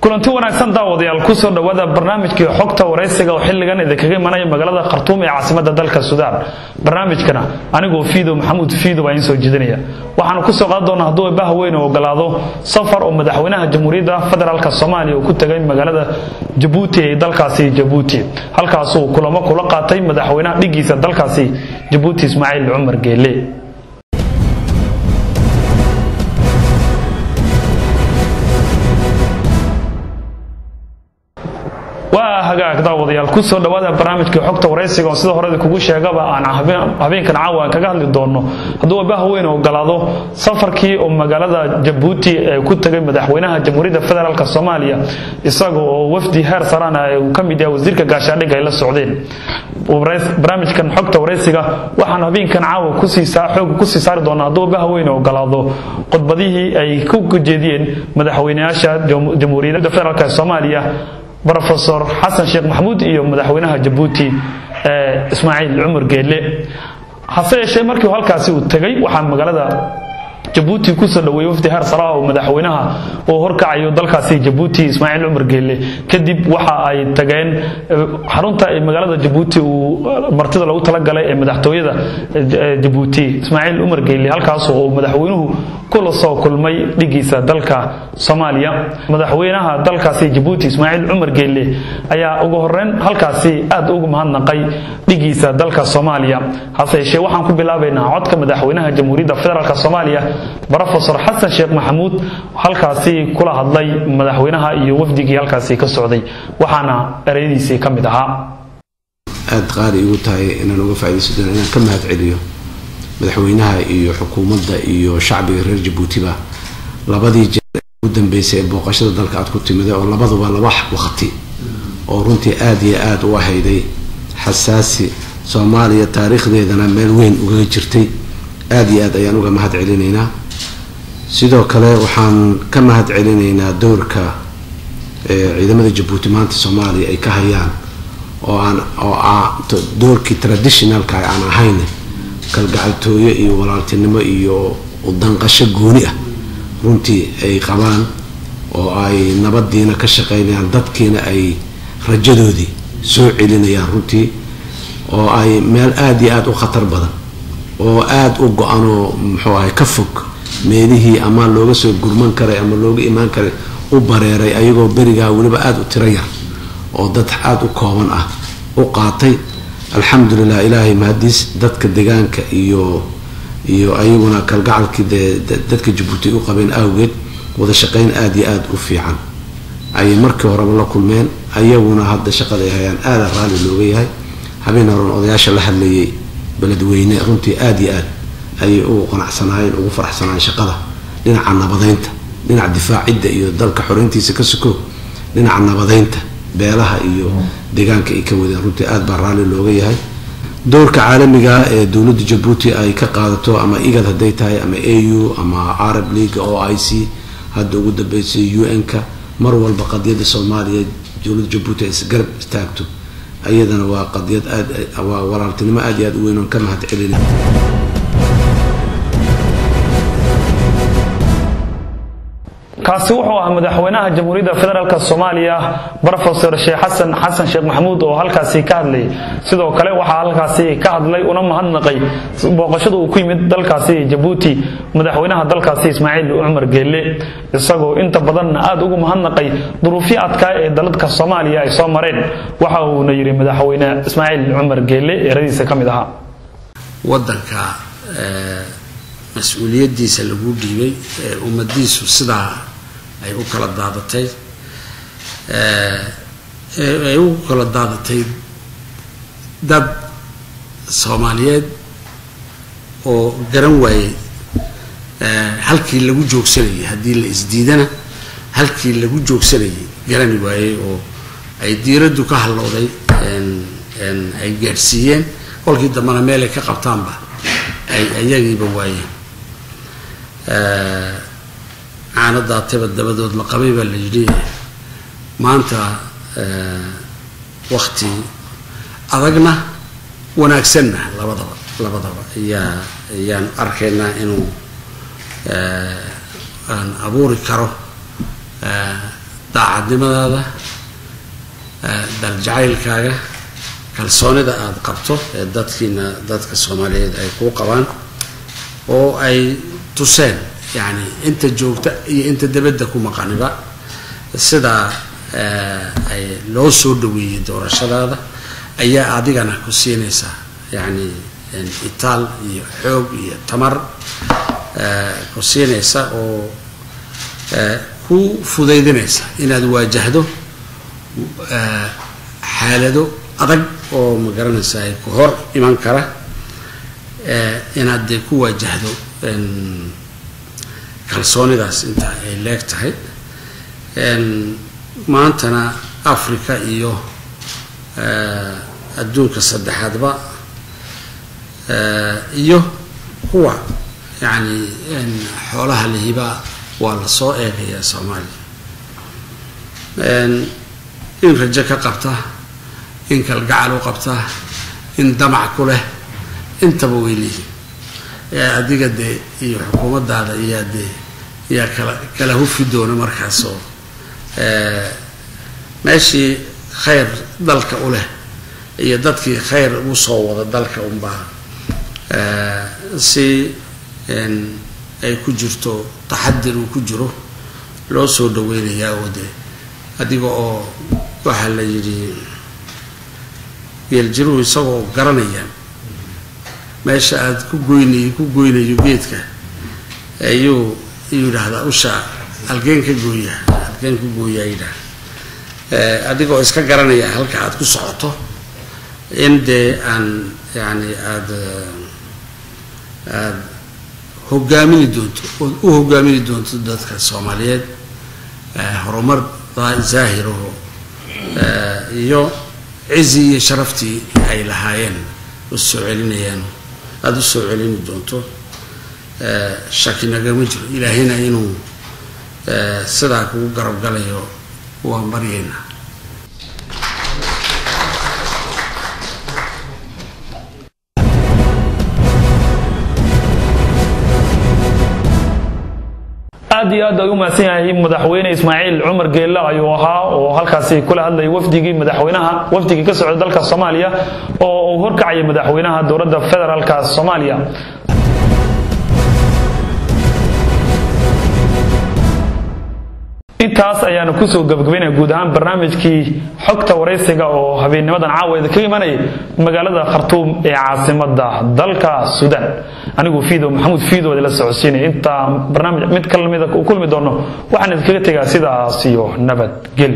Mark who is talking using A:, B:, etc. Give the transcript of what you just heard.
A: kulanti wanaagsan daawadayaal ku soo dhawaada barnaamijkii xogta wareysiga oo xilligan idinkaga imanaya magaalada Khartoum ee caasimadda dalka Suudaan. Barnaamijkana anigoo Fiido Maxamuud Fiido baan soo jeedinaya. Waxaan ku soo qaad doonaa hadduu baaha weyn oo ogolaado safar oo madaxweynaha Jamhuuriyadda Federaalka Soomaaliya uu ku tagay magaalada Djibouti ee dalkaasi Djibouti. Halkaas uu kulamo kula qaatay madaxweynaha dhigiisa dalkaasi Djibouti Ismaaciil Cumar Geele. hagaag daawadayaal ku soo dhawaada barnaamijka xogta wareysiga oo sida hore kugu sheegaba aan habeenkan caawa kaga hadli doono hadduu baaha weyn oo ogolaado safarkii oo magaalada Djibouti ee ku tagay madaxweynaha Jamhuuriyadda Federaalka Soomaaliya isagoo oo wafdi heer sare ah uu ka mid yahay wasiirka gaashaandhigga ay la socdeen barnaamijkan xogta wareysiga waxaan habeenkan caawa ku sii saari doonaa hadduu baaha weyn oo ogolaado qodbadihii ay ku gujeediyeen madaxweynayaasha Jamhuuriyadda Federaalka Soomaaliya Professor Hassan Sheikh Mahmoud iyo madaxweynaha Djibouti Ismaaciil Cumar Geele hase yeeshee markii halkaasi uu tagay waxa magaalada Djibouti ku soo dhaweeyay wafdi heer sare oo madaxweynaha oo horkacayo dalkaasi Djibouti Ismaaciil Cumar Geele kadib waxa ay tageen xarunta magaalada Djibouti oo martida lagu tala galay ee madaxtooyada Djibouti Ismaaciil Cumar Geele halkaas oo madaxweynuhu kula soo kulmay dhigiisa dalka Soomaaliya madaxweynaha dalkaasi Djibouti Ismaaciil Cumar Geele ayaa ugu horreyn halkaasi aad ugu mahadnaqay dhigiisa dalka Soomaaliya hase yeeshee waxaan ku bilaabaynaa codka madaxweynaha Jamhuuriyadda Federaalka Soomaaliya Professor Hassan Sheikh Mahmoud halkaasi kula hadlay madaxweynaha iyo wafdigii halkaasi ka socday waxaana ereydiisii kamid ahaa
B: aad qaali ugu tahay inaan uga faa'iideysto inaan ka mahad celiyo madaxweynaha iyo xukuumadda iyo shacbiga reer Djibouti ba labadii jeer ugu dambeysay booqashada dalka aad ku timid oo labaduba laba waqti oo runtii aad iyo aad u ahayday xasaasi Soomaaliya taariikhdeedana meel weyn uga jirtay aad iyo aad ayaan uga mahad celinaynaa sidoo kale waxaan ka mahad celinaynaa doorka ciidamada Djibouti maanta Soomaaliya ay ka hayaan oo doorkii traditionalka aan ahayn kalgacaltooyo iyo walaaltinimo iyo udanqasho gooni ah runtii ay qabaan oo ay nabadiina ka shaqeynayaan dadkiina ay rajadoodii soo celinayaan runtii oo ay meel aad iyo aad u khatar badan oo aad u go'ano muxuu ahay ka fog meelihii ama looga soo gurman karay ama looga imaan karay u bareeray ayagoo beriga waliba aad u tiro yar oo dad aad u kooban ah u qaatay alxamdulillah ilaahay mahadis dadka deegaanka iyo ayaguna kalgacalkii dadka Djibouti u qabeen awgeed wada shaqeyn aad iyo aad u fiican ay markii hore la kulmeen ayaguna hadda shaqada ay hayaan aad raali looga yahay habeen hore odayaasha la hadlayay beledweyne runtii aad iyo aad ay u qanacsanaayeen ugu faraxsanaan shaqada dhinaca nabadeynta dhinaca difaacidda iyo dalka xoreyntiisa ka suko dhinaca nabadeynta beelaha iyo deegaanka ay ka wadeen runtii aad baa raali looga yahay doorka caalamiga ee dawladda Djibouti ay ka qaadato ama IGAD haday tahay ama AU ama Arab League oo IC hadda ugu dambeysay UN-ka mar walba qadiyada Soomaaliya dawladda Djibouti ay garab istaagto ayadana waa qadiyad aad waa walaaltinimo aad iyo aad u weyn oo ka mahad celinay
A: kaasi wuxuu ahaa madaxweynaha Jamhuuriyadda Federaalka Soomaaliya Professor Hassan Sheikh Mahmoud oo halkaasi ka hadlay sidoo kale waxa halkaasi ka hadlay una mahadnaqay booqashada uu ku yimid dalkaasi Djibouti madaxweynaha dalkaasi Ismaaciil Cumar Geele isagoo inta badan aad ugu mahadnaqay duruufii adkaa ee dalka Soomaaliya ay soo mareen waxa uu yiri madaxweyne Ismaaciil Cumar Geele eradiisa kamid ahaa
C: wadanka mas'uuliyadiisa lagu dhiibay ummadiisu sidaa ay u kala daadatay dad Soomaaliyeed oo garan waayay halkii lagu joogsanayay hadii la isdiidana halkii lagu joogsanayay garan waayay oo ay diiradu ka halowday ay gaarsiiyeen kolkii dambana meel ay ka qabtaanba ay ayagiiba waayeen aanada dabadood la qabay baa la yidhi maanta waqti adagna wanaagsanna labadaba ayaan arkaynaa inuu aan abuuri karo daacadnimadaada daljacaylkaaga kalsoonida aad qabto ee dadka Soomaaliyeed ay ku qabaan oo ay tuseen yani inta joogta iyo inta dibadda ku maqaniba sida ay loo soo dhaweeyay doorashadaada ayaa adigana ku siinaysa yani itaal iyo xoog iyo tamar ku siinaysa oo ku fudaydinaysa inaad waajahdo xaalado adag oo magaranaysa ay ku hor iman kara inaad ku waajahdo kalsoonidaas inta ay leegtahay maantana Afrika iyo adduunka saddexaadba iyo kuwa yani xoolaha lihiba waa la soo eegaya Soomaaliya in rajo ka qabta in kalgacal u qabta in damac ku leh intaba weylihi adiga de iyo xukuumaddaada iyo kala hufi doona markaas oo meeshii khayr dalka u leh iyo dadkii khayr u soo wada dalka unbaa si ay ku jirto taxadir uu ku jiro loo soo dhaweynayaa oo de adiga oo waxa la yiri yeeljiru isagoo garanaya meesha aad ku goynayo geedka ayuu yiraahdaa usha halkeen ka gooyaa adiga oo iska garanaya halka aad ku socoto in de aan yani aad hogaamini doonto dadka Soomaaliyeed horumar zaahiro iyo cizi iyo sharaftii ay lahaayeen usoo celinayaan aad usoo celini doonto shaki nagama jiro ilaahina inuu sidaa kugu garab galayo waa maryeena
A: aad iyo aad u mahadsan yahay madaxweyne Ismaaciil Cumar Geelle ayuu ahaa oo halkaasi kula hadlay wafdigii ka socda dalka Soomaaliya oo uu horkacay madaxweynaha dowladda federaalka Soomaaliya intaas ayaanu ku soo gabagabeynaa guud ahaan barnaamijkii xogta wareysiga oo habeennimadan caawa ka imanay magaalada Khartoum ee caasimadda dalka Suudaan anigu Maxamuud Fiido la socodsiinay inta barnaamij mid kale mid ku kulmi doono waxaan idinkaga tagaa sidaas iyo nabad gel